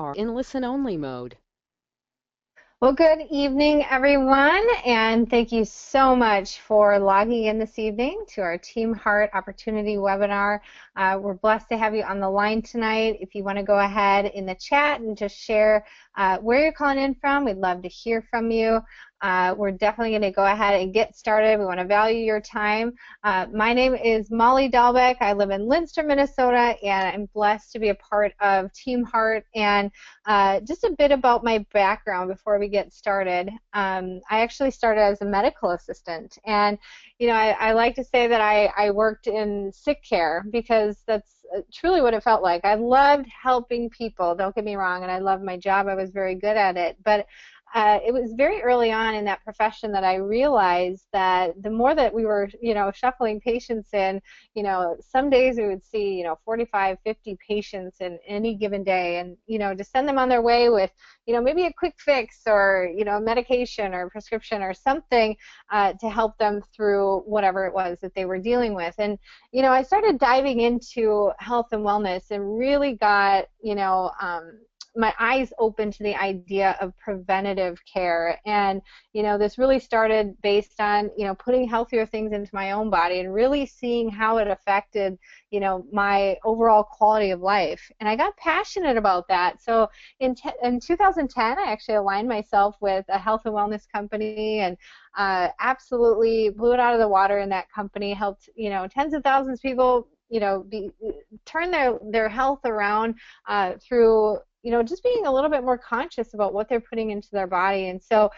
are in listen-only mode. Well, good evening, everyone, and thank you so much for logging in this evening to our Team Heart Opportunity webinar. We're blessed to have you on the line tonight. If you want to go ahead in the chat and just share where you're calling in from, we'd love to hear from you. We're definitely going to go ahead and get started. We want to value your time. My name is Molly Dahlbeck. I live in Linster, Minnesota, and I'm blessed to be a part of Team Heart. And just a bit about my background before we get started. I actually started as a medical assistant, and I like to say that I worked in sick care because that's truly what it felt like. I loved helping people, don't get me wrong, and I loved my job. I was very good at it, but it was very early on in that profession that I realized that the more that we were, shuffling patients in, some days we would see, 45, 50 patients in any given day, and, to send them on their way with, maybe a quick fix or, medication or prescription or something to help them through whatever it was that they were dealing with. And, I started diving into health and wellness and really got, my eyes open to the idea of preventative care. And this really started based on putting healthier things into my own body and really seeing how it affected my overall quality of life. And I got passionate about that. So in 2010 I actually aligned myself with a health and wellness company, and absolutely blew it out of the water in that company. Helped tens of thousands of people turn their health around through just being a little bit more conscious about what they're putting into their body. And so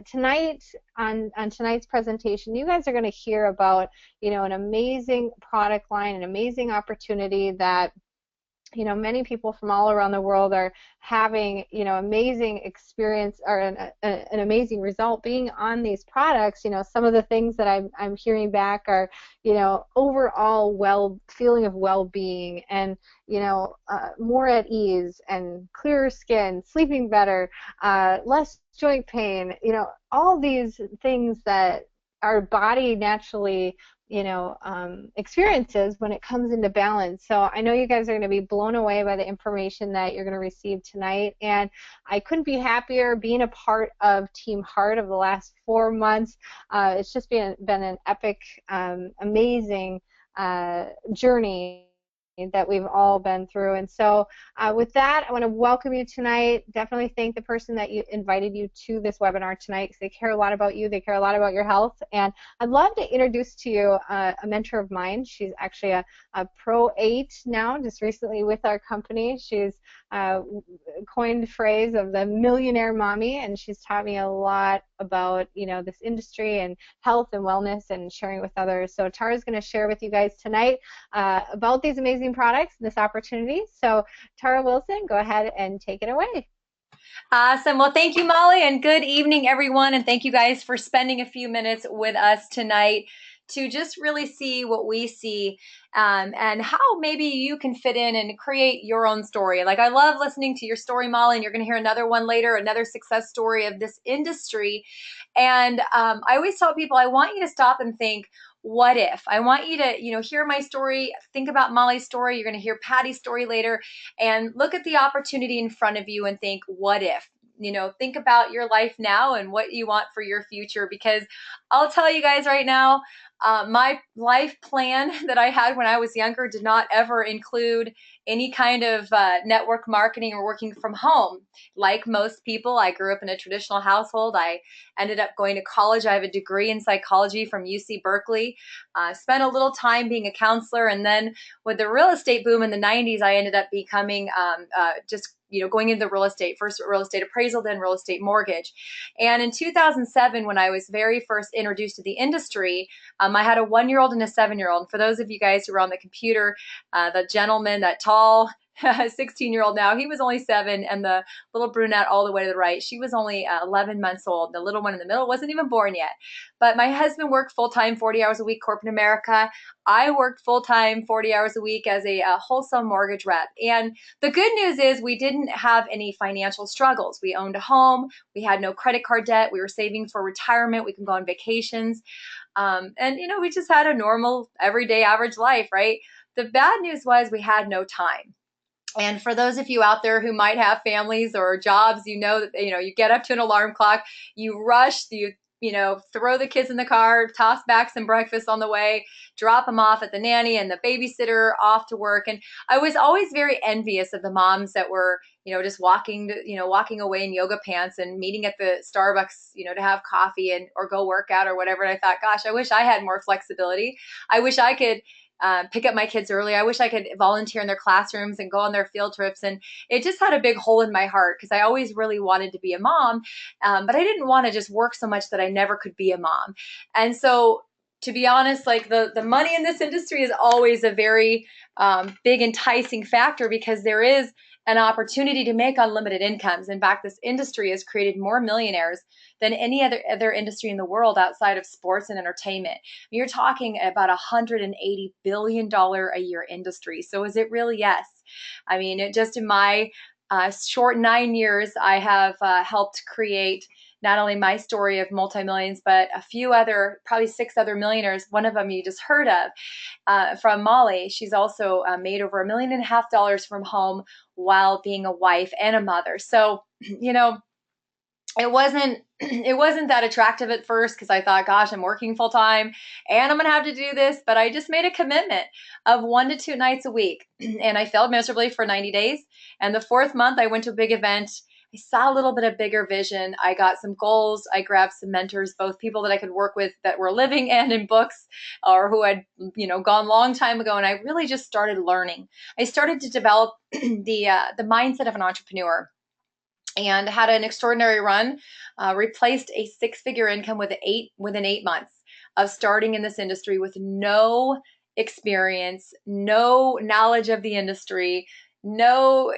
tonight, on tonight's presentation, you guys are going to hear about an amazing product line, an amazing opportunity that many people from all around the world are having, amazing experience or an amazing result being on these products. Some of the things that I'm hearing back are, overall feeling of well-being and, more at ease and clearer skin, sleeping better, less joint pain, all these things that our body naturally experiences when it comes into balance. So I know you guys are going to be blown away by the information that you're going to receive tonight, and I couldn't be happier being a part of Team Heart of the last 4 months. It's just been an epic, amazing journey that we've all been through. And so with that, I want to welcome you tonight. Definitely thank the person that invited you to this webinar tonight, because they care a lot about you. They care a lot about your health. And I'd love to introduce to you a mentor of mine. She's actually a Pro 8 now, just recently with our company. She's coined the phrase of the millionaire mommy, and she's taught me a lot about this industry and health and wellness and sharing with others. So Tara's going to share with you guys tonight about these amazing products and this opportunity. So Tara Wilson, go ahead and take it away. Awesome. Well, thank you, Molly, and good evening, everyone. And thank you guys for spending a few minutes with us tonight to just really see what we see and how maybe you can fit in and create your own story. Like, I love listening to your story, Molly, and you're going to hear another one later, another success story of this industry. And I always tell people, I want you to stop and think, what if? I want you to, hear my story, think about Molly's story. You're going to hear Patty's story later, and look at the opportunity in front of you and think, what if? Think about your life now and what you want for your future, because I'll tell you guys right now, my life plan that I had when I was younger did not ever include any kind of network marketing or working from home. Like most people, I grew up in a traditional household. I ended up going to college. I have a degree in psychology from UC Berkeley. Spent a little time being a counselor, and then with the real estate boom in the 90s, I ended up becoming going into real estate, first real estate appraisal, then real estate mortgage. And in 2007, when I was very first introduced to the industry, I had a 1-year-old and a 7-year-old. For those of you guys who are on the computer, the gentleman, that tall 16-year-old now, he was only 7, and the little brunette all the way to the right, she was only 11 months old. The little one in the middle wasn't even born yet. But my husband worked full-time, 40 hours a week, corporate America. I worked full-time, 40 hours a week as a wholesale mortgage rep. And the good news is we didn't have any financial struggles. We owned a home. We had no credit card debt. We were saving for retirement. We can go on vacations. We just had a normal, everyday, average life, right? The bad news was we had no time. And for those of you out there who might have families or jobs, you know that you get up to an alarm clock, you rush, throw the kids in the car, toss back some breakfast on the way, drop them off at the nanny and the babysitter off to work. And I was always very envious of the moms that were, just walking away in yoga pants and meeting at the Starbucks, to have coffee and or go work out or whatever. And I thought, gosh, I wish I had more flexibility. I wish I could pick up my kids early. I wish I could volunteer in their classrooms and go on their field trips. And it just had a big hole in my heart because I always really wanted to be a mom, but I didn't want to just work so much that I never could be a mom. And so, to be honest, like the money in this industry is always a very big enticing factor because there is an opportunity to make unlimited incomes. In fact, this industry has created more millionaires than any other industry in the world outside of sports and entertainment. You're talking about $180 billion a year industry. So is it really? Yes. I mean, just in my short 9 years, I have helped create not only my story of multi-millions, but a few other, probably 6 other millionaires. One of them you just heard of from Molly. She's also made over $1.5 million from home while being a wife and a mother. So, it wasn't that attractive at first because I thought, gosh, I'm working full time and I'm gonna have to do this. But I just made a commitment of 1 to 2 nights a week, and I failed miserably for 90 days. And the fourth month, I went to a big event. I saw a little bit of bigger vision. I got some goals. I grabbed some mentors, both people that I could work with that were living and in books, or who had gone a long time ago. And I really just started learning. I started to develop the mindset of an entrepreneur and had an extraordinary run. Replaced a six-figure income within 8 months of starting in this industry with no experience, no knowledge of the industry, no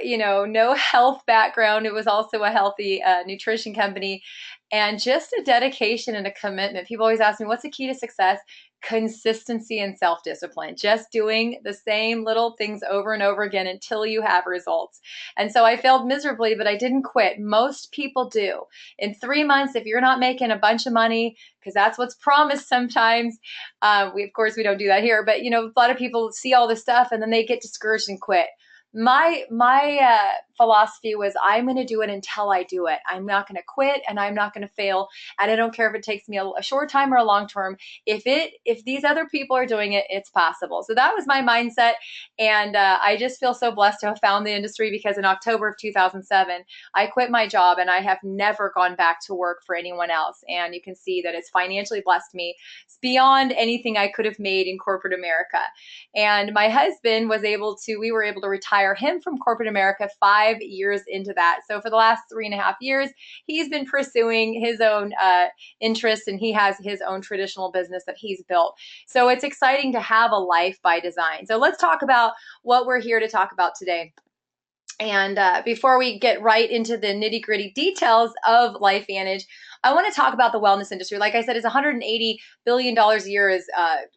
health background. It was also a healthy nutrition company, and just a dedication and a commitment. People always ask me, what's the key to success? Consistency and self-discipline, just doing the same little things over and over again until you have results. And so I failed miserably, but I didn't quit. Most people do. In 3 months, if you're not making a bunch of money, because that's what's promised sometimes, of course we don't do that here, but a lot of people see all this stuff and then they get discouraged and quit. My philosophy was, I'm going to do it until I do it. I'm not going to quit and I'm not going to fail. And I don't care if it takes me a short time or a long term. If these other people are doing it, it's possible. So that was my mindset. And I just feel so blessed to have found the industry because in October of 2007, I quit my job and I have never gone back to work for anyone else. And you can see that it's financially blessed me. It's beyond anything I could have made in corporate America. And my husband we were able to retire him from corporate America 5 years into that. So for the last 3.5 years, he's been pursuing his own interests, and he has his own traditional business that he's built. So it's exciting to have a life by design. So let's talk about what we're here to talk about today. And before we get right into the nitty gritty details of LifeVantage, I want to talk about the wellness industry. Like I said, it's $180 billion a year is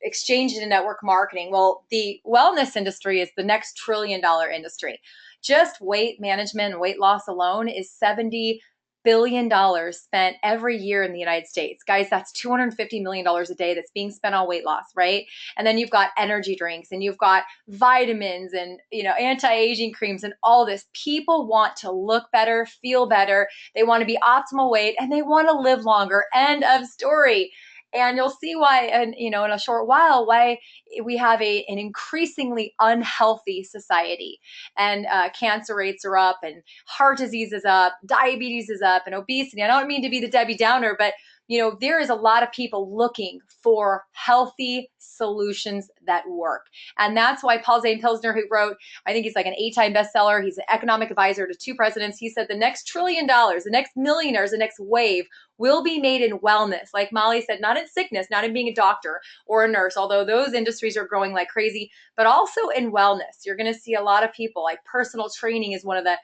exchanged in network marketing. Well, the wellness industry is the next $1 trillion industry. Just weight management and weight loss alone is $70 billion spent every year in the United States. Guys, that's $250 million a day that's being spent on weight loss, right? And then you've got energy drinks and you've got vitamins and anti-aging creams and all this. People want to look better, feel better. They want to be optimal weight and they want to live longer. End of story. And you'll see why, and in a short while, why we have an increasingly unhealthy society, and cancer rates are up, and heart disease is up, diabetes is up, and obesity. I don't mean to be the Debbie Downer, but there is a lot of people looking for healthy solutions that work. And that's why Paul Zane Pilsner, who wrote, I think he's like an 8-time bestseller, he's an economic advisor to 2 presidents. He said the next $1 trillion, the next millionaires, the next wave will be made in wellness. Like Molly said, not in sickness, not in being a doctor or a nurse, although those industries are growing like crazy, but also in wellness. You're going to see a lot of people, like personal training is one of the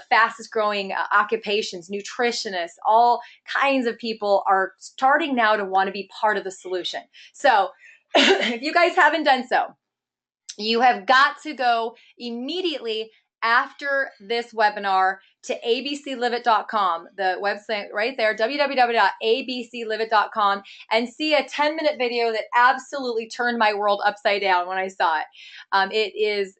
fastest growing occupations, nutritionists, all kinds of people are starting now to want to be part of the solution. So if you guys haven't done so, you have got to go immediately after this webinar to abcliveit.com, the website right there, www.abcliveit.com, and see a 10-minute video that absolutely turned my world upside down when I saw it. It is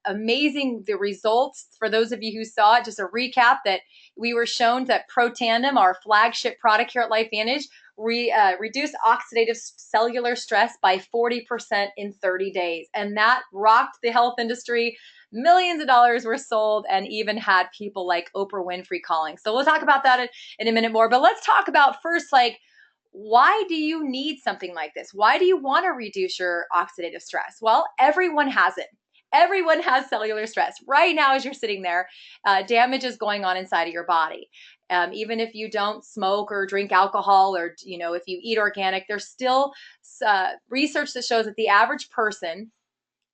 amazing, the results. For those of you who saw it, just a recap that we were shown that Pro Tandem, our flagship product here at LifeVantage, reduced oxidative cellular stress by 40% in 30 days. And that rocked the health industry. Millions of dollars were sold and even had people like Oprah Winfrey calling. So we'll talk about that in a minute more. But let's talk about first, like, why do you need something like this? Why do you want to reduce your oxidative stress? Well, everyone has it. Everyone has cellular stress. Right now, as you're sitting there, damage is going on inside of your body. Even if you don't smoke or drink alcohol, or if you eat organic, there's still research that shows that the average person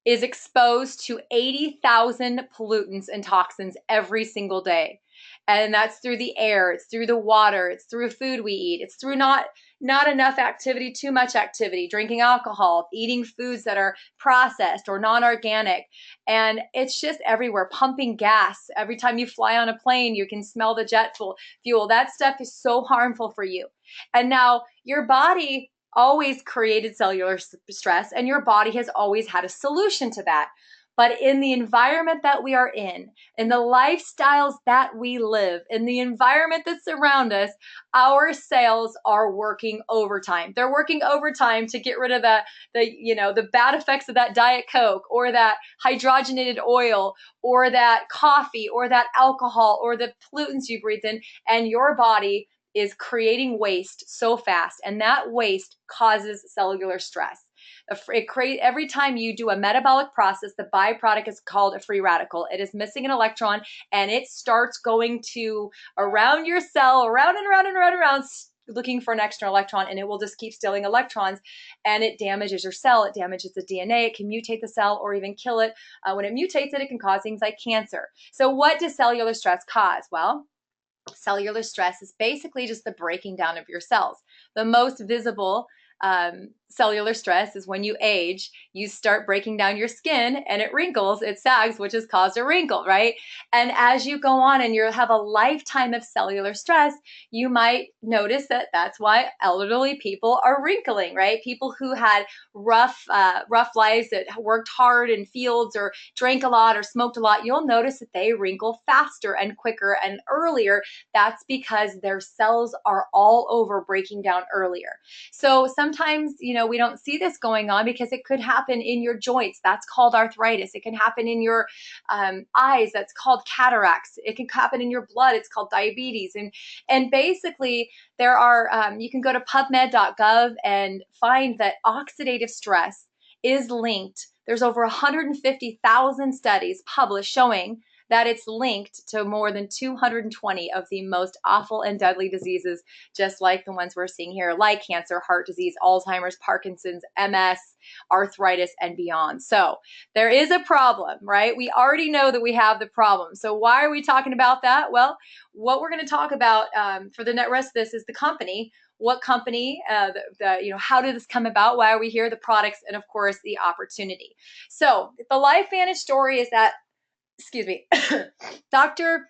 is exposed to 80,000 pollutants and toxins every single day. And that's through the air, it's through the water, it's through food we eat, it's through not enough activity, too much activity, drinking alcohol, eating foods that are processed or non-organic. And it's just everywhere. Pumping gas. Every time you fly on a plane, you can smell the jet fuel. That stuff is so harmful for you. And now your body always created cellular stress, and your body has always had a solution to that. But in the environment that we are in the lifestyles that we live, in the environment that's around us, our cells are working overtime. They're working overtime to get rid of the bad effects of that Diet Coke, or that hydrogenated oil, or that coffee, or that alcohol, or the pollutants you breathe in, and your body is creating waste so fast, and that waste causes cellular stress. Every time you do a metabolic process, the byproduct is called a free radical. It is missing an electron, and it starts going to around your cell, around and around and around and around, looking for an extra electron, and it will just keep stealing electrons, and it damages your cell. It damages the DNA. It can mutate the cell or even kill it. When it mutates it, it can cause things like cancer. So what does cellular stress cause? Well, cellular stress is basically just the breaking down of your cells. The most visible cellular stress is when you age, you start breaking down your skin, and it wrinkles, it sags, which has caused a wrinkle, right? And as you go on and you have a lifetime of cellular stress, you might notice that that's why elderly people are wrinkling, right? People who had rough lives, that worked hard in fields or drank a lot or smoked a lot, you'll notice that they wrinkle faster and quicker and earlier. That's because their cells are all over breaking down earlier. So sometimes, we don't see this going on because it could happen in your joints. That's called arthritis. It can happen in your eyes. That's called cataracts. It can happen in your blood. It's called diabetes. And basically, there are, you can go to pubmed.gov and find that oxidative stress is linked. There's over 150,000 studies published showing that it's linked to more than 220 of the most awful and deadly diseases, just like the ones we're seeing here, like cancer, heart disease, Alzheimer's, Parkinson's, MS, arthritis, and beyond. So there is a problem, right? We already know that we have the problem. So why are we talking about that? Well, what we're going to talk about for the rest of this is the company. What company, how did this come about? Why are we here? The products, and of course, the opportunity. So the LifeVantage story is that, Dr.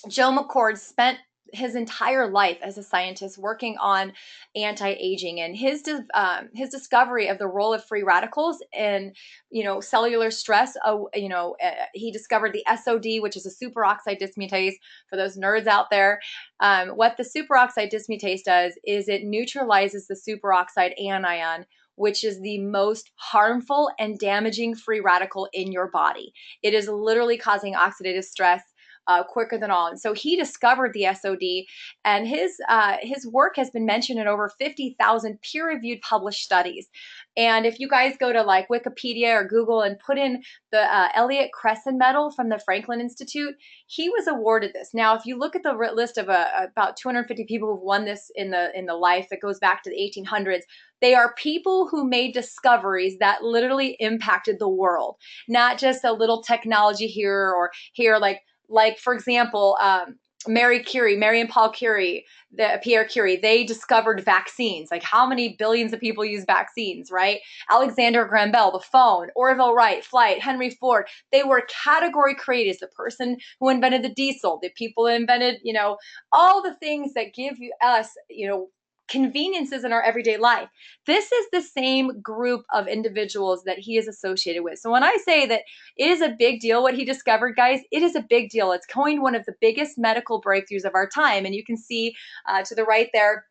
Joe McCord spent his entire life as a scientist working on anti-aging, and his discovery of the role of free radicals in cellular stress. He discovered the SOD, which is a superoxide dismutase. For those nerds out there, what the superoxide dismutase does is it neutralizes the superoxide anion, which is the most harmful and damaging free radical in your body. It is literally causing oxidative stress quicker than all. And so he discovered the SOD, and his work has been mentioned in over 50,000 peer-reviewed published studies. And if you guys go to like Wikipedia or Google and put in the Elliott Cresson Medal from the Franklin Institute, he was awarded this. Now, if you look at the list of about 250 people who've won this in the life that goes back to the 1800s, they are people who made discoveries that literally impacted the world, not just a little technology here or here. Like for example, Mary and Paul Curie, Pierre Curie, they discovered vaccines. Like, how many billions of people use vaccines, right? Alexander Graham Bell, the phone, Orville Wright, flight, Henry Ford. They were category creators. The person who invented the diesel, the people who invented, all the things that give us, conveniences in our everyday life. This is the same group of individuals that he is associated with. So when I say that it is a big deal what he discovered, guys, it is a big deal. It's coined one of the biggest medical breakthroughs of our time. And you can see to the right there,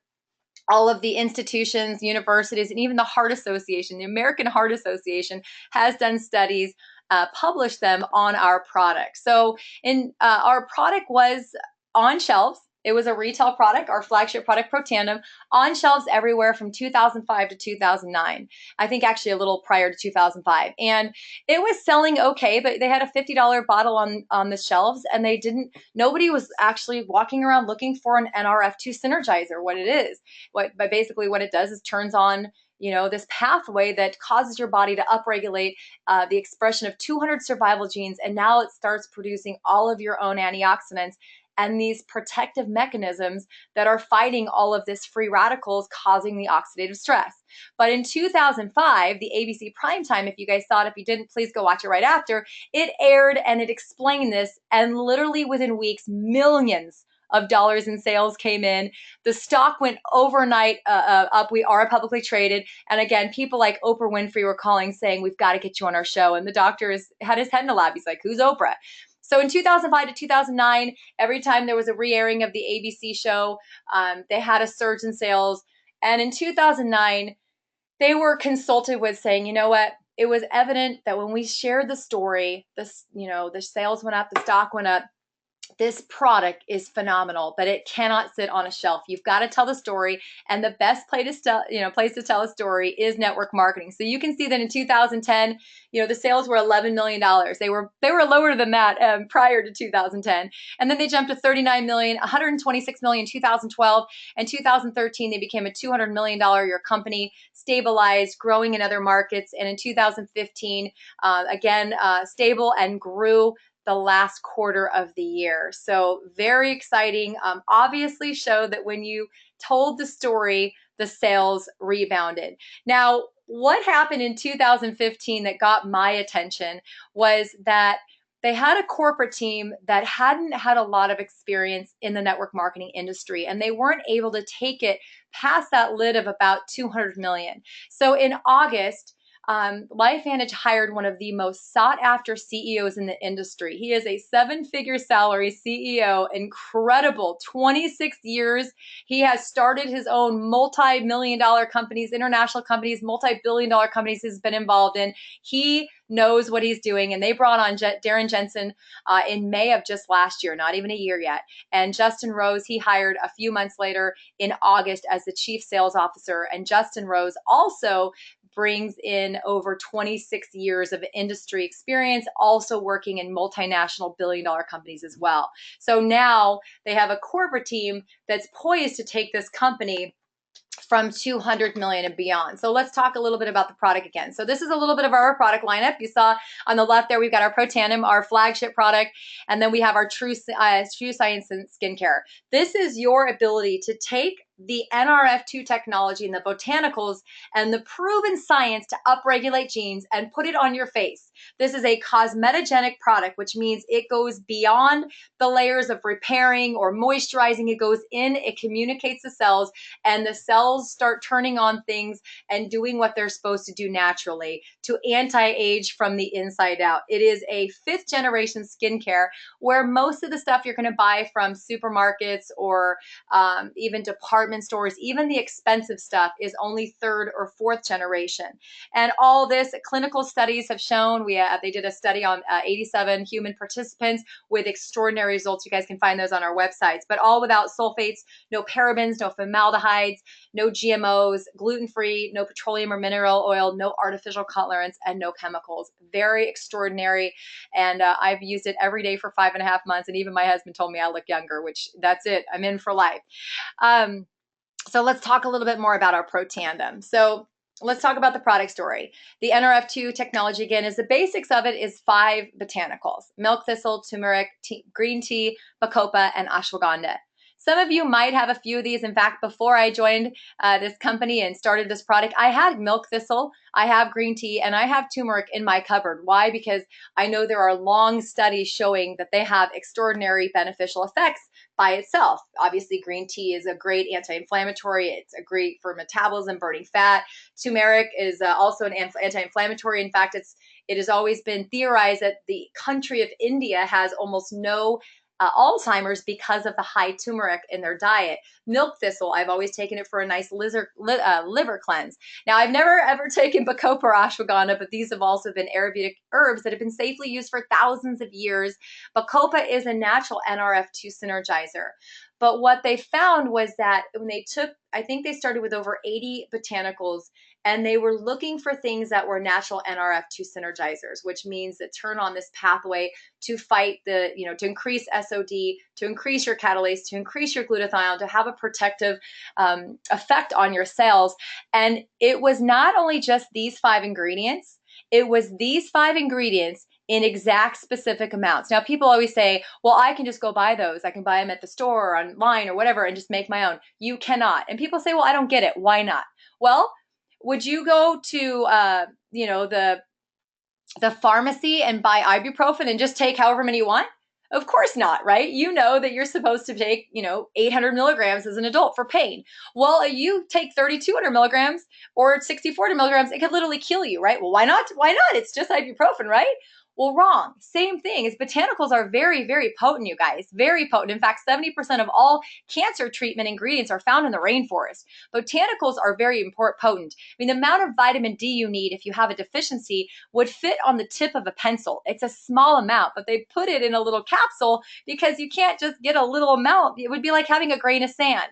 all of the institutions, universities, and even the Heart Association, the American Heart Association, has done studies, published them on our product. So our product was on shelves. It was a retail product, our flagship product, Pro Tandem, on shelves everywhere from 2005 to 2009. I think actually a little prior to 2005. And it was selling okay, but they had a $50 bottle on the shelves, and nobody was actually walking around looking for an NRF2 synergizer, what it is. But basically what it does is turns on this pathway that causes your body to upregulate the expression of 200 survival genes, and now it starts producing all of your own antioxidants and these protective mechanisms that are fighting all of this free radicals causing the oxidative stress. But in 2005, the ABC primetime, if you guys saw it, if you didn't, please go watch it right after, it aired and it explained this, and literally within weeks, millions of dollars in sales came in. The stock went overnight up. We are publicly traded. And again, people like Oprah Winfrey were calling saying, we've got to get you on our show. And the doctor had his head in the lab. He's like, who's Oprah? So in 2005 to 2009, every time there was a re-airing of the ABC show, they had a surge in sales. And in 2009, they were consulted with saying, you know what? It was evident that when we shared the story, the sales went up, the stock went up. This product is phenomenal, but it cannot sit on a shelf. You've got to tell the story, and the best place to tell a story is network marketing. So you can see that in 2010, the sales were $11 million. They were lower than that prior to 2010, and then they jumped to 39 million, 126 million in 2012, and 2013 they became a $200 million a year company, stabilized, growing in other markets, and in 2015, again stable and grew the last quarter of the year. So very exciting. Obviously showed that when you told the story, the sales rebounded. Now, what happened in 2015 that got my attention was that they had a corporate team that hadn't had a lot of experience in the network marketing industry, and they weren't able to take it past that lid of about 200 million. So in August, LifeVantage hired one of the most sought after CEOs in the industry. He is a 7-figure salary CEO, incredible, 26 years. He has started his own multi-million dollar companies, international companies, multi-billion dollar companies he's been involved in. He knows what he's doing. And they brought on Darren Jensen in May of just last year, not even a year yet. And Justin Rose, he hired a few months later in August as the chief sales officer. And Justin Rose also brings in over 26 years of industry experience, also working in multinational billion-dollar companies as well. So now they have a corporate team that's poised to take this company from 200 million and beyond. So let's talk a little bit about the product again. So this is a little bit of our product lineup. You saw on the left there, we've got our Pro Tandem, our flagship product, and then we have our True Science and Skincare. This is your ability to take the NRF2 technology and the botanicals and the proven science to upregulate genes and put it on your face. This is a cosmetogenic product, which means it goes beyond the layers of repairing or moisturizing. It goes in, it communicates the cells, and the cells start turning on things and doing what they're supposed to do naturally to anti-age from the inside out. It is a 5th generation skincare where most of the stuff you're going to buy from supermarkets or even department stores, even the expensive stuff, is only 3rd or 4th generation. And all this clinical studies have shown, they did a study on 87 human participants with extraordinary results. You guys can find those on our websites, but all without sulfates, no parabens, no formaldehydes, no GMOs, gluten-free, no petroleum or mineral oil, no artificial colorants, and no chemicals. Very extraordinary. And I've used it every day for 5.5 months. And even my husband told me I look younger, which that's it. I'm in for life. So let's talk a little bit more about our Pro Tandem. So let's talk about the product story. The NRF2 technology, again, is the basics of it is 5 botanicals: milk thistle, turmeric, green tea, bacopa, and ashwagandha. Some of you might have a few of these. In fact, before I joined this company and started this product, I had milk thistle, I have green tea, and I have turmeric in my cupboard. Why? Because I know there are long studies showing that they have extraordinary beneficial effects by itself. Obviously, green tea is a great anti-inflammatory. It's a great for metabolism, burning fat. Turmeric is also an anti-inflammatory. In fact, it has always been theorized that the country of India has almost no Alzheimer's because of the high turmeric in their diet. Milk thistle, I've always taken it for a nice liver cleanse. Now, I've never ever taken bacopa or ashwagandha, but these have also been Ayurvedic herbs that have been safely used for thousands of years. Bacopa is a natural NRF2 synergizer. But what they found was that when they took, I think they started with over 80 botanicals, and they were looking for things that were natural NRF2 synergizers, which means that turn on this pathway to fight to increase SOD, to increase your catalase, to increase your glutathione, to have a protective effect on your cells. And it was not only just these 5 ingredients, it was these 5 ingredients in exact specific amounts. Now, people always say, well, I can just go buy those. I can buy them at the store or online or whatever and just make my own. You cannot. And people say, well, I don't get it. Why not? Well, would you go to, the pharmacy and buy ibuprofen and just take however many you want? Of course not, right? You know that you're supposed to take, 800 milligrams as an adult for pain. Well, you take 3,200 milligrams or 6,400 milligrams, it could literally kill you, right? Well, why not? Why not? It's just ibuprofen, right? Well, wrong. Same thing is botanicals are very, very potent, you guys. Very potent. In fact, 70% of all cancer treatment ingredients are found in the rainforest. Botanicals are very potent. I mean, the amount of vitamin D you need if you have a deficiency would fit on the tip of a pencil. It's a small amount, but they put it in a little capsule because you can't just get a little amount. It would be like having a grain of sand.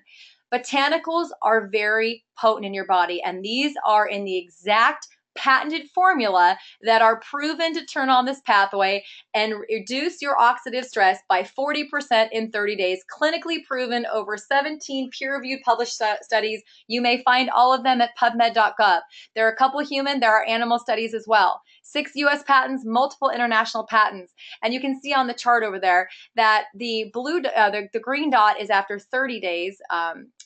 Botanicals are very potent in your body, and these are in the exact patented formula that are proven to turn on this pathway and reduce your oxidative stress by 40% in 30 days. Clinically proven, over 17 peer-reviewed published studies. You may find all of them at pubmed.gov. There are a couple human, there are animal studies as well. 6 US patents, multiple international patents. And you can see on the chart over there that the green dot is after 30 days,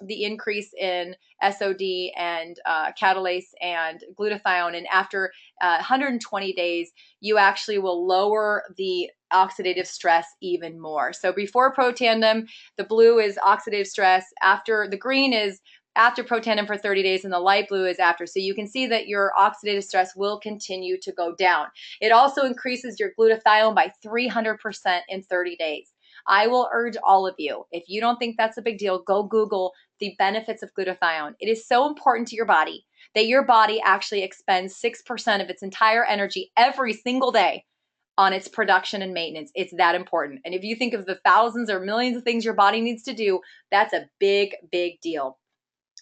the increase in SOD and catalase and glutathione. And after 120 days, you actually will lower the oxidative stress even more. So before Protandim, the blue is oxidative stress. After the green is after Protandim for 30 days, and the light blue is after. So you can see that your oxidative stress will continue to go down. It also increases your glutathione by 300% in 30 days. I will urge all of you, if you don't think that's a big deal, go Google the benefits of glutathione. It is so important to your body that your body actually expends 6% of its entire energy every single day on its production and maintenance. It's that important. And if you think of the thousands or millions of things your body needs to do, that's a big, big deal.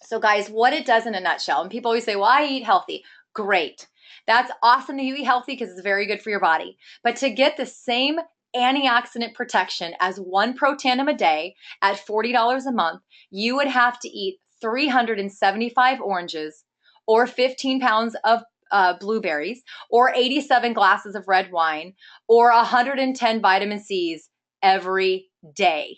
So guys, what it does in a nutshell, and people always say, well, I eat healthy. Great. That's awesome that you eat healthy because it's very good for your body. But to get the same antioxidant protection as 1 Protandim a day at $40 a month, you would have to eat 375 oranges or 15 pounds of blueberries or 87 glasses of red wine or 110 vitamin C's every day.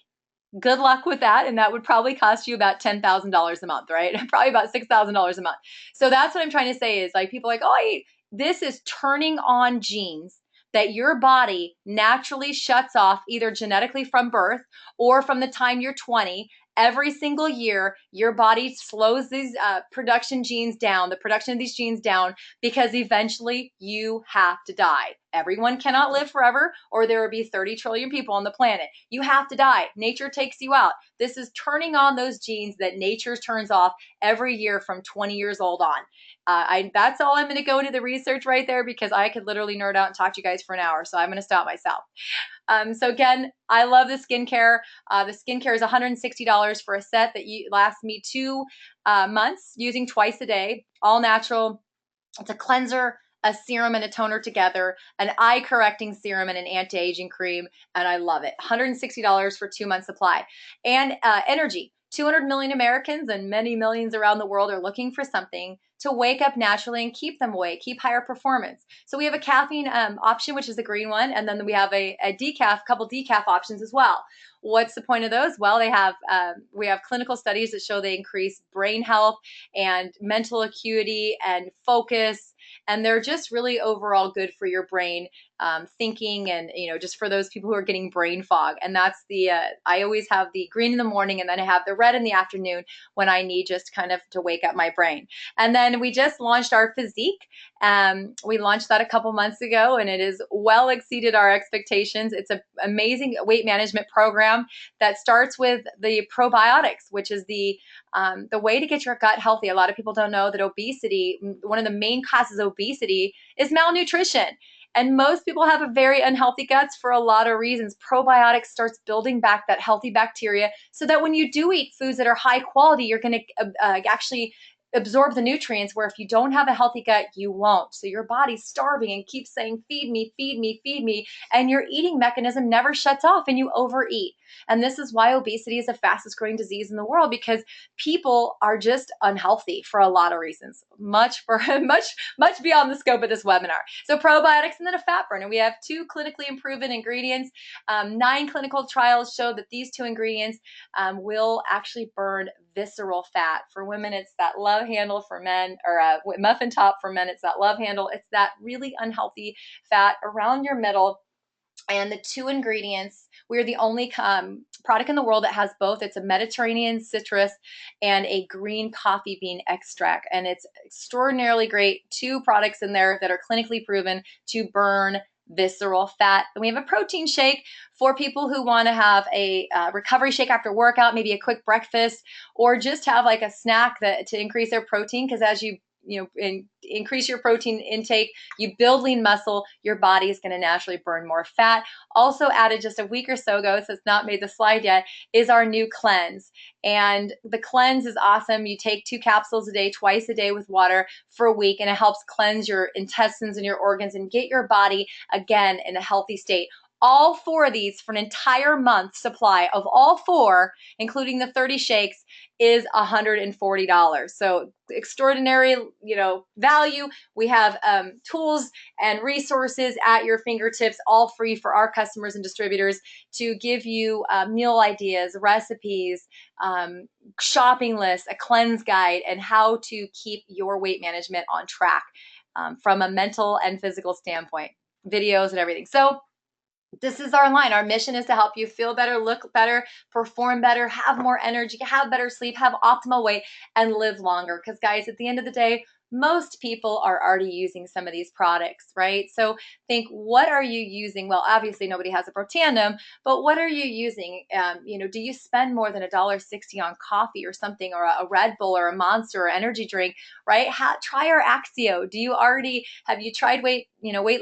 Good luck with that. And that would probably cost you about $10,000 a month, right? Probably about $6,000 a month. So that's what I'm trying to say is like people are like, oh, this is turning on genes that your body naturally shuts off either genetically from birth or from the time you're 20. Every single year, your body slows these production genes down, the production of these genes down, because eventually you have to die. Everyone cannot live forever, or there will be 30 trillion people on the planet. You have to die. Nature takes you out. This is turning on those genes that nature turns off every year from 20 years old on. That's all I'm going to go into the research right there because I could literally nerd out and talk to you guys for an hour. So I'm going to stop myself. So again, I love the skincare. The skincare is $160 for a set that lasts me 2 months using twice a day, all natural. It's a cleanser, a serum, and a toner together, an eye correcting serum and an anti-aging cream. And I love it. $160 for 2 months supply. And energy. 200 million Americans and many millions around the world are looking for something to wake up naturally and keep them awake, keep higher performance. So we have a caffeine option, which is the green one, and then we have a decaf, couple decaf options as well. What's the point of those? Well, we have clinical studies that show they increase brain health and mental acuity and focus, and they're just really overall good for your brain, thinking, and just for those people who are getting brain fog. And that's the I always have the green in the morning, and then I have the red in the afternoon when I need just kind of to wake up my brain. And then we just launched our physique. We launched that a couple months ago, and it has well exceeded our expectations. It's an amazing weight management program that starts with the probiotics, which is the way to get your gut healthy. A lot of people don't know that obesity, one of the main causes of obesity, is malnutrition. And most people have a very unhealthy guts for a lot of reasons. Probiotics starts building back that healthy bacteria so that when you do eat foods that are high quality, you're going to actually absorb the nutrients, where if you don't have a healthy gut, you won't. So your body's starving and keeps saying, feed me, feed me, feed me. And your eating mechanism never shuts off and you overeat. And this is why obesity is the fastest growing disease in the world, because people are just unhealthy for a lot of reasons, much beyond the scope of this webinar. So probiotics, and then a fat burner. We have 2 clinically proven ingredients. 9 clinical trials show that these 2 ingredients will actually burn visceral fat. For women, it's that love handle. For men, or muffin top. For men, it's that love handle. It's that really unhealthy fat around your middle. And the 2 ingredients, we're the only product in the world that has both. It's a Mediterranean citrus and a green coffee bean extract. And it's extraordinarily great. 2 products in there that are clinically proven to burn visceral fat. And we have a protein shake for people who want to have a recovery shake after workout, maybe a quick breakfast, or just have like a snack to increase their protein. Because as you increase your protein intake, you build lean muscle, your body is going to naturally burn more fat. Also added just a week or so ago, so it's not made the slide yet, is our new cleanse. And the cleanse is awesome. You take 2 capsules a day, twice a day with water for a week, and it helps cleanse your intestines and your organs and get your body again in a healthy state. All 4 of these for an entire month supply of all 4, including the 30 shakes, is $140. So extraordinary, value. We have tools and resources at your fingertips, all free for our customers and distributors, to give you meal ideas, recipes, shopping lists, a cleanse guide, and how to keep your weight management on track from a mental and physical standpoint, videos and everything. So this is our line. Our mission is to help you feel better, look better, perform better, have more energy, have better sleep, have optimal weight, and live longer. Because guys, at the end of the day, most people are already using some of these products, right? So think, what are you using? Well, obviously nobody has a Protandim, but what are you using? Do you spend more than $1.60 on coffee or something, or a Red Bull or a Monster or energy drink, right? Try our Axio. Have you tried weight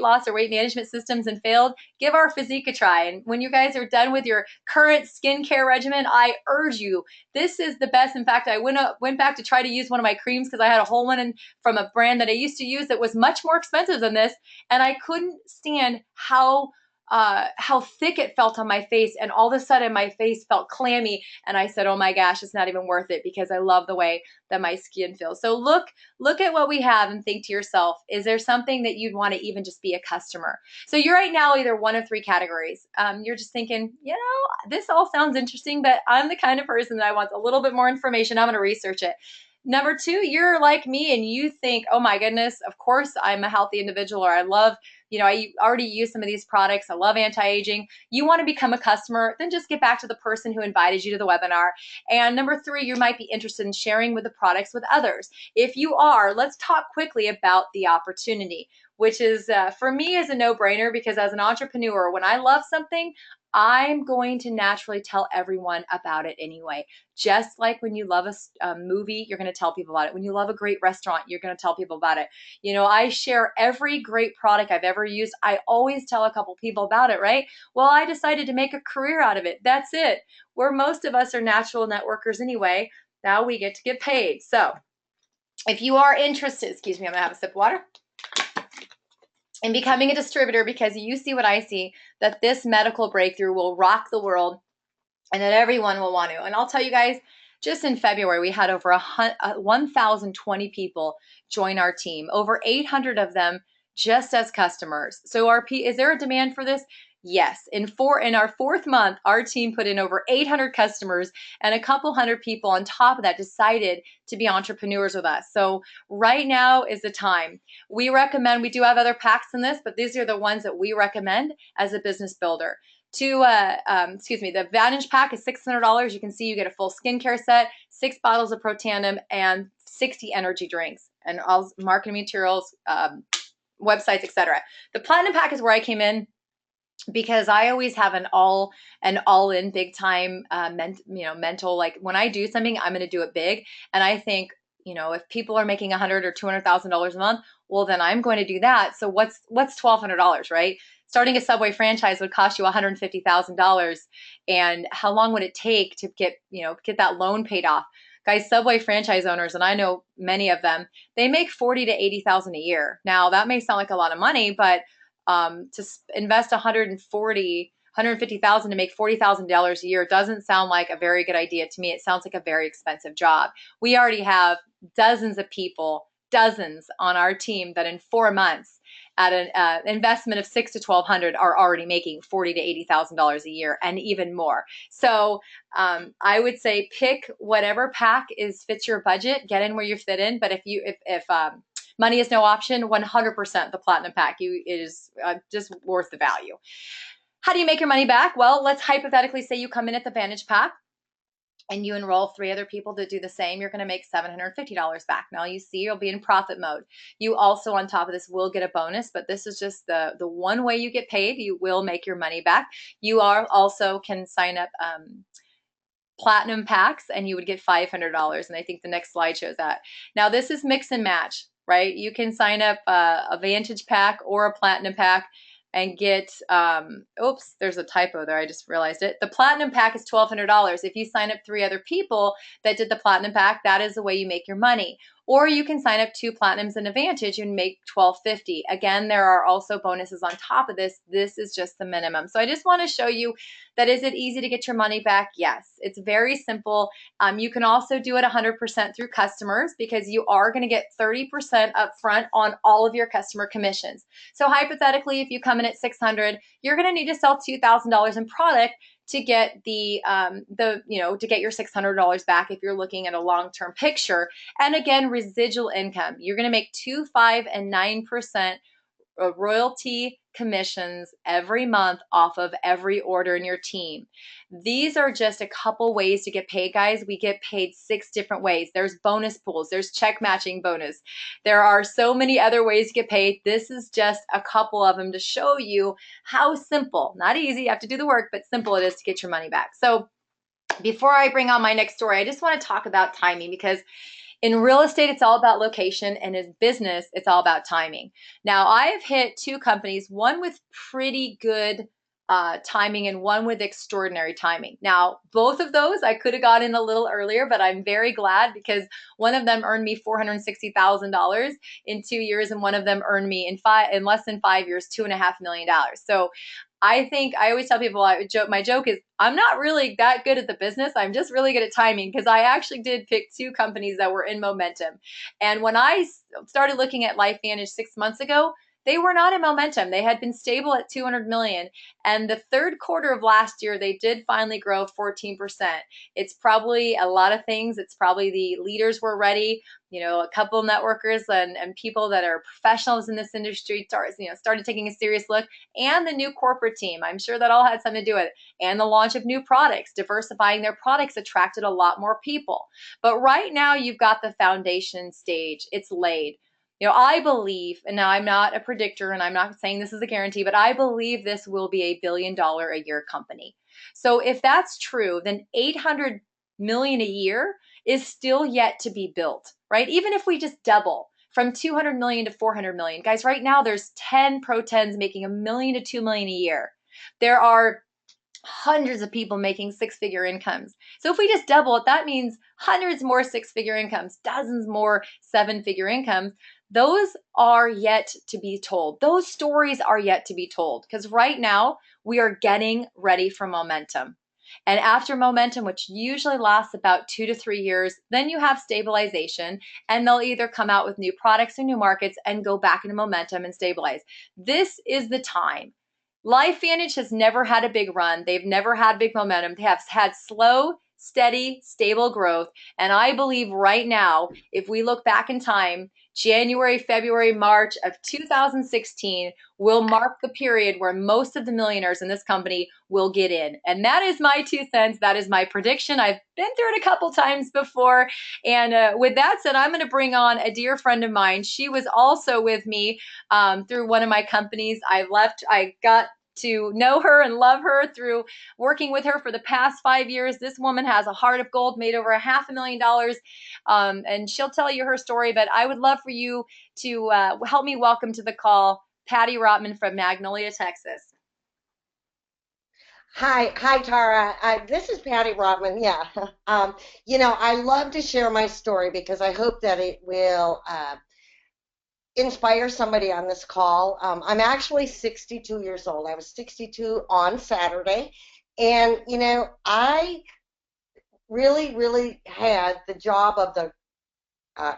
loss or weight management systems and failed? Give our physique a try. And when you guys are done with your current skincare regimen, I urge you, this is the best. In fact, I went back to try to use one of my creams because I had a whole one from a brand that I used to use that was much more expensive than this, and I couldn't stand how thick it felt on my face, and all of a sudden my face felt clammy, and I said, oh my gosh, it's not even worth it, because I love the way that my skin feels. So look at what we have and think to yourself, is there something that you'd want to even just be a customer? So you're right now either one of 3 categories. You're just thinking, this all sounds interesting, but I'm the kind of person that I want a little bit more information. I'm going to research it. Number 2, you're like me and you think, oh my goodness, of course I'm a healthy individual, or I love, I already use some of these products. I love anti-aging. You want to become a customer, then just get back to the person who invited you to the webinar. And number 3, you might be interested in sharing with the products with others. If you are, let's talk quickly about the opportunity, which is for me is a no-brainer, because as an entrepreneur, when I love something, I'm going to naturally tell everyone about it anyway. Just like when you love a movie, you're going to tell people about it. When you love a great restaurant, you're going to tell people about it. I share every great product I've ever used. I always tell a couple people about it, right? Well, I decided to make a career out of it. That's it. Where most of us are natural networkers anyway, now we get to get paid. So if you are interested, excuse me, I'm going to have a sip of water, in becoming a distributor, because you see what I see, that this medical breakthrough will rock the world and that everyone will want to. And I'll tell you guys, just in February, we had over 1,020 people join our team, over 800 of them just as customers. So is there a demand for this? Yes. In our fourth month, our team put in over 800 customers, and a couple hundred people on top of that decided to be entrepreneurs with us. So right now is the time. We recommend, we do have other packs in this, but these are the ones that we recommend as a business builder. The Vantage pack is $600. You can see you get a full skincare set, 6 bottles of Protandim, and 60 energy drinks, and all marketing materials, websites, etc. The Platinum pack is where I came in, because I always have an all in big time mental, like when I do something, I'm going to do it big. And I think, if people are making $100,000 or $200,000 a month, well, then I'm going to do that. So what's $1,200, right? Starting a Subway franchise would cost you $150,000. And how long would it take to get that loan paid off? Guys, Subway franchise owners, and I know many of them, they make $40,000 to $80,000 a year. Now that may sound like a lot of money, but to invest 150,000 to make $40,000 a year doesn't sound like a very good idea to me. It sounds like a very expensive job. We already have dozens of people, dozens on our team that in 4 months at an investment of $600 to $1,200 are already making $40,000 to $80,000 a year and even more. So I would say pick whatever pack fits your budget, get in where you fit in. But if money is no option, 100% the Platinum pack is just worth the value. How do you make your money back? Well, let's hypothetically say you come in at the Vantage pack and you enroll 3 other people to do the same. You're going to make $750 back. Now you see, you'll be in profit mode. You also, on top of this, will get a bonus, but this is just the one way you get paid. You will make your money back. You also can sign up Platinum packs and you would get $500. And I think the next slide shows that. Now this is mix and match, right? You can sign up a Vantage pack or a Platinum pack and get, oops, there's a typo there. I just realized it. The Platinum pack is $1,200. If you sign up 3 other people that did the Platinum pack, that is the way you make your money. Or you can sign up 2 Platinums and a Vantage and make $1,250. Again, there are also bonuses on top of this. This is just the minimum. So I just want to show you that, is it easy to get your money back? Yes, it's very simple. You can also do it 100% through customers, because you are going to get 30% upfront on all of your customer commissions. So hypothetically, if you come in at $600, you're going to need to sell $2,000 in product to get to get your $600 back if you're looking at a long-term picture. And again, residual income. You're going to make 2%, 5%, and 9% royalty commissions every month off of every order in your team. These are just a couple ways to get paid, guys. We get paid 6 different ways. There's bonus pools, there's check matching bonus. There are so many other ways to get paid. This is just a couple of them to show you how simple, not easy, you have to do the work, but simple it is to get your money back. So before I bring on my next story, I just want to talk about timing, because in real estate, it's all about location, and in business, it's all about timing. Now, I have hit 2 companies, one with pretty good timing and one with extraordinary timing. Now, both of those I could have got in a little earlier, but I'm very glad, because one of them earned me $460,000 in 2 years, and one of them earned me in less than 5 years $2.5 million. So I always tell people, my joke is, I'm not really that good at the business. I'm just really good at timing, because I actually did pick 2 companies that were in momentum. And when I started looking at LifeVantage 6 months ago, they were not in momentum. They had been stable at 200 million. And the third quarter of last year, they did finally grow 14%. It's probably a lot of things. It's probably the leaders were ready. A couple networkers and people that are professionals in this industry started taking a serious look, and the new corporate team. I'm sure that all had something to do with it. And the launch of new products, diversifying their products, attracted a lot more people. But right now, you've got the foundation stage. It's laid. I believe, and now I'm not a predictor and I'm not saying this is a guarantee, but I believe this will be a $1 billion a year company. So if that's true, then 800 million a year is still yet to be built, right? Even if we just double from 200 million to 400 million, guys, right now there's 10 Pro 10s making $1 million to $2 million a year. There are hundreds of people making 6-figure incomes. So if we just double it, that means hundreds more 6-figure incomes, dozens more 7-figure incomes. Those are yet to be told. Those stories are yet to be told, because right now we are getting ready for momentum. And after momentum, which usually lasts about 2 to 3 years, then you have stabilization, and they'll either come out with new products or new markets and go back into momentum and stabilize. This is the time. LifeVantage has never had a big run. They've never had big momentum. They have had slow, steady, stable growth. And I believe right now, if we look back in time, January, February, March of 2016 will mark the period where most of the millionaires in this company will get in. And that is my 2 cents. That is my prediction. I've been through it a couple times before. And with that said, I'm going to bring on a dear friend of mine. She was also with me through one of my companies. I got to know her and love her through working with her for the past 5 years. This woman has a heart of gold, made over $500,000, and she'll tell you her story. But I would love for you to help me welcome to the call Patty Rotman from Magnolia, Texas. Hi, Tara. This is Patty Rodman. Yeah. I love to share my story because I hope that it will inspire somebody on this call. I'm actually 62 years old. I was 62 on Saturday. And, I really, really had the job of the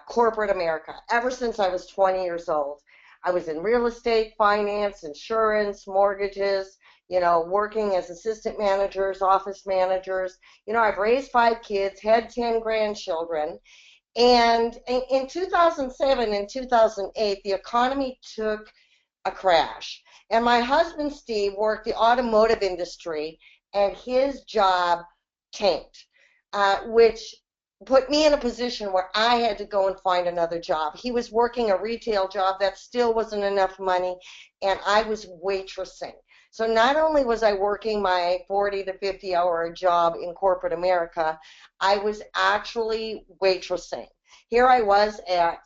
corporate America ever since I was 20 years old. I was in real estate, finance, insurance, mortgages, working as assistant managers, office managers. I've raised 5 kids, had 10 grandchildren. And in 2007 and 2008, the economy took a crash. And my husband, Steve, worked the automotive industry, and his job tanked, which put me in a position where I had to go and find another job. He was working a retail job that still wasn't enough money, and I was waitressing. So not only was I working my 40 to 50-hour job in corporate America, I was actually waitressing. Here I was at,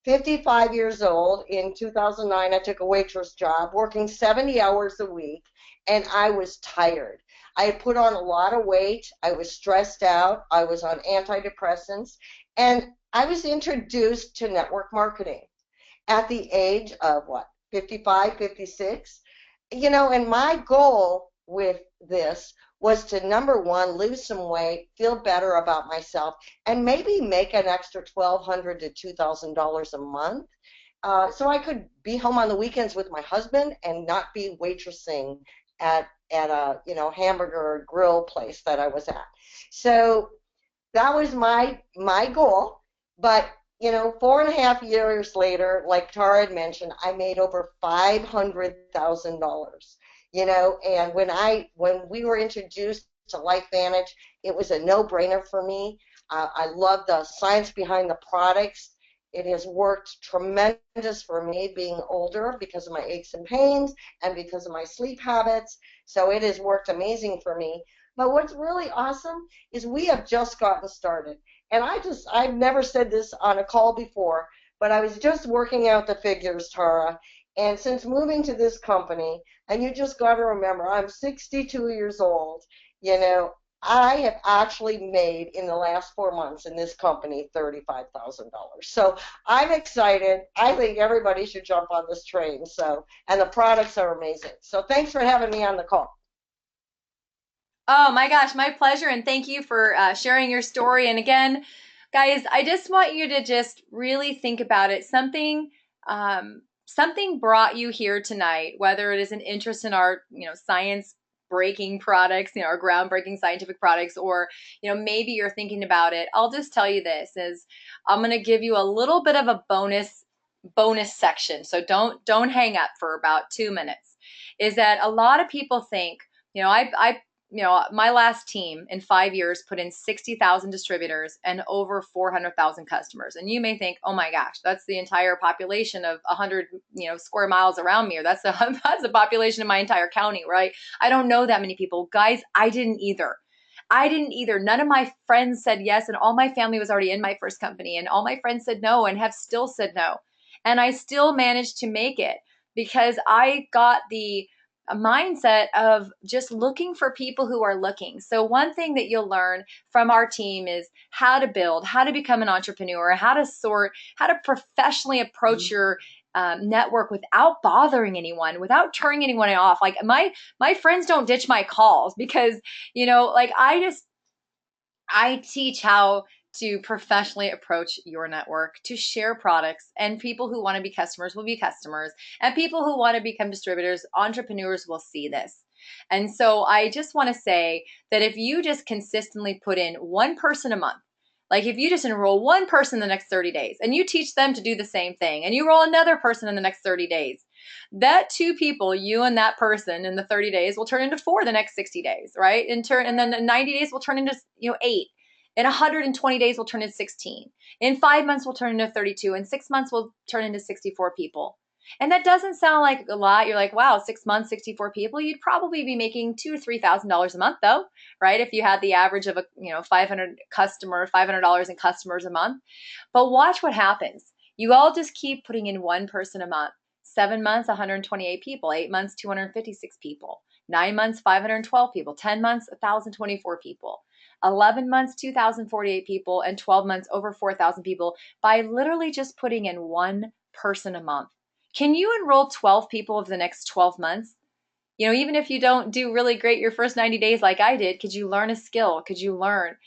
55 years old. In 2009, I took a waitress job, working 70 hours a week, and I was tired. I had put on a lot of weight. I was stressed out. I was on antidepressants, and I was introduced to network marketing at the age of 55, 56. And my goal with this was to, number one, lose some weight, feel better about myself, and maybe make an extra $1,200 to $2,000 a month, so I could be home on the weekends with my husband and not be waitressing at a hamburger grill place that I was at. So that was my goal. But 4.5 years later, like Tara had mentioned, I made over $500,000. And when we were introduced to LifeVantage, it was a no-brainer for me. I love the science behind the products. It has worked tremendous for me being older because of my aches and pains and because of my sleep habits. So it has worked amazing for me. But what's really awesome is we have just gotten started. And I've never said this on a call before, but I was just working out the figures, Tara. And since moving to this company, and you just got to remember, I'm 62 years old, you know, I have actually made in the last 4 months in this company $35,000. So I'm excited. I think everybody should jump on this train. And the products are amazing. So thanks for having me on the call. Oh my gosh, my pleasure. And thank you for sharing your story. And again, guys, I just want you to just really think about it. Something brought you here tonight, whether it is an interest in our, science breaking products, our groundbreaking scientific products, or, maybe you're thinking about it. I'll just tell you this is I'm going to give you a little bit of a bonus section. So don't hang up for about 2 minutes. Is that a lot of people think, my last team in 5 years put in 60,000 distributors and over 400,000 customers. And you may think, oh my gosh, that's the entire population of 100, square miles around me, or that's that's the population of my entire county, right? I don't know that many people. Guys, I didn't either. I didn't either. None of my friends said yes, and all my family was already in my first company, and all my friends said no and have still said no. And I still managed to make it because I got the a mindset of just looking for people who are looking. So one thing that you'll learn from our team is how to build, how to become an entrepreneur, how to sort, how to professionally approach your network without bothering anyone, without turning anyone off. Like my friends don't ditch my calls because, like I teach how to professionally approach your network, to share products, and people who want to be customers will be customers, and people who want to become distributors, entrepreneurs will see this. And so I just want to say that if you just consistently put in one person a month, like if you just enroll one person in the next 30 days and you teach them to do the same thing and you roll another person in the next 30 days, that two people, you and that person in the 30 days will turn into four the next 60 days, right? And then the 90 days will turn into, eight. In 120 days, will turn into 16. In 5 months, will turn into 32. In 6 months, will turn into 64 people. And that doesn't sound like a lot. You're like, wow, 6 months, 64 people. You'd probably be making $2,000 to $3,000 a month, though, right? If you had the average of $500 in customers a month. But watch what happens. You all just keep putting in one person a month. 7 months, 128 people. 8 months, 256 people. 9 months, 512 people. 10 months, 1,024 people. 11 months, 2,048 people, and 12 months, over 4,000 people by literally just putting in one person a month. Can you enroll 12 people over the next 12 months? Even if you don't do really great your first 90 days like I did, could you learn a skill? Could you learn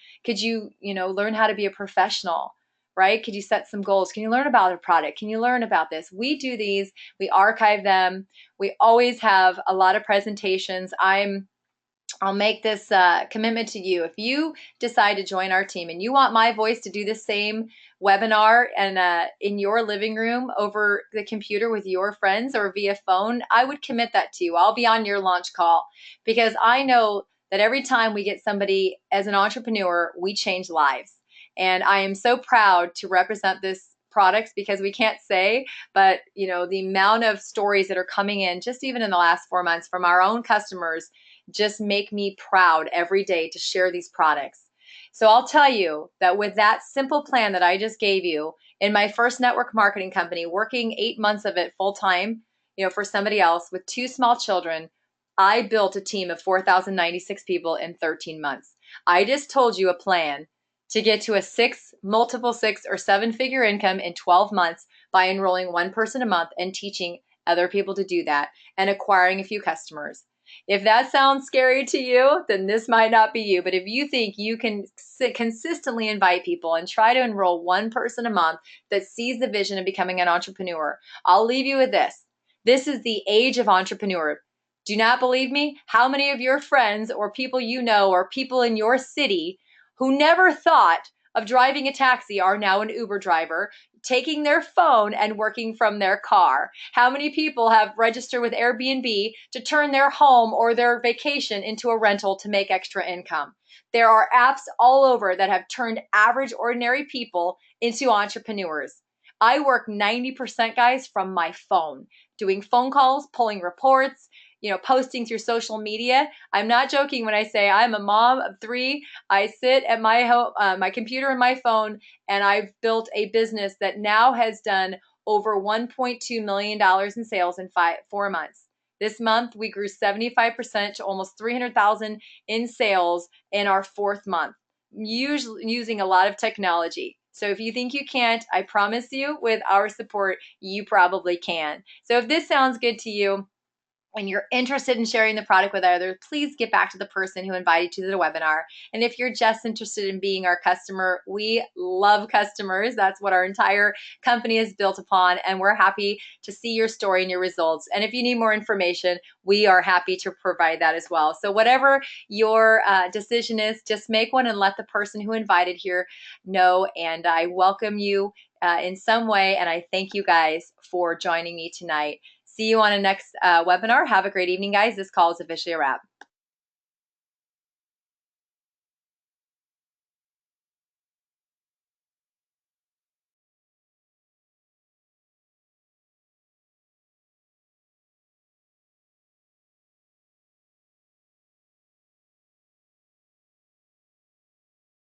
how to be a professional, right? Could you set some goals? Can you learn about a product? Can you learn about this? We do these, we archive them. We always have a lot of presentations. I'll make this commitment to you. If you decide to join our team and you want my voice to do the same webinar and in your living room over the computer with your friends or via phone, I would commit that to you. I'll be on your launch call because I know that every time we get somebody as an entrepreneur, we change lives. And I am so proud to represent this products because we can't say, but the amount of stories that are coming in just even in the last 4 months from our own customers just make me proud every day to share these products. So I'll tell you that with that simple plan that I just gave you in my first network marketing company, working 8 months of it full time, for somebody else with two small children, I built a team of 4,096 people in 13 months. I just told you a plan to get to a multiple six or seven figure income in 12 months by enrolling one person a month and teaching other people to do that and acquiring a few customers. If that sounds scary to you, then this might not be you. But if you think you can consistently invite people and try to enroll one person a month that sees the vision of becoming an entrepreneur, I'll leave you with this. This is the age of entrepreneur. Do not believe me? How many of your friends or people you know or people in your city who never thought of driving a taxi are now an Uber driver, taking their phone and working from their car? How many people have registered with Airbnb to turn their home or their vacation into a rental to make extra income? There are apps all over that have turned average, ordinary people into entrepreneurs. I work 90%, guys, from my phone, doing phone calls, pulling reports, posting through social media. I'm not joking when I say I'm a mom of three. I sit at my computer and my phone, and I've built a business that now has done over $1.2 million in sales in 4 months. This month, we grew 75% to almost 300,000 in sales in our fourth month, usually using a lot of technology. So if you think you can't, I promise you, with our support, you probably can. So if this sounds good to you, and you're interested in sharing the product with others, please get back to the person who invited you to the webinar. And if you're just interested in being our customer, we love customers. That's what our entire company is built upon. And we're happy to see your story and your results. And if you need more information, we are happy to provide that as well. So whatever your decision is, just make one and let the person who invited here know. And I welcome you in some way. And I thank you guys for joining me tonight. See you on a next webinar. Have a great evening, guys. This call is officially a wrap.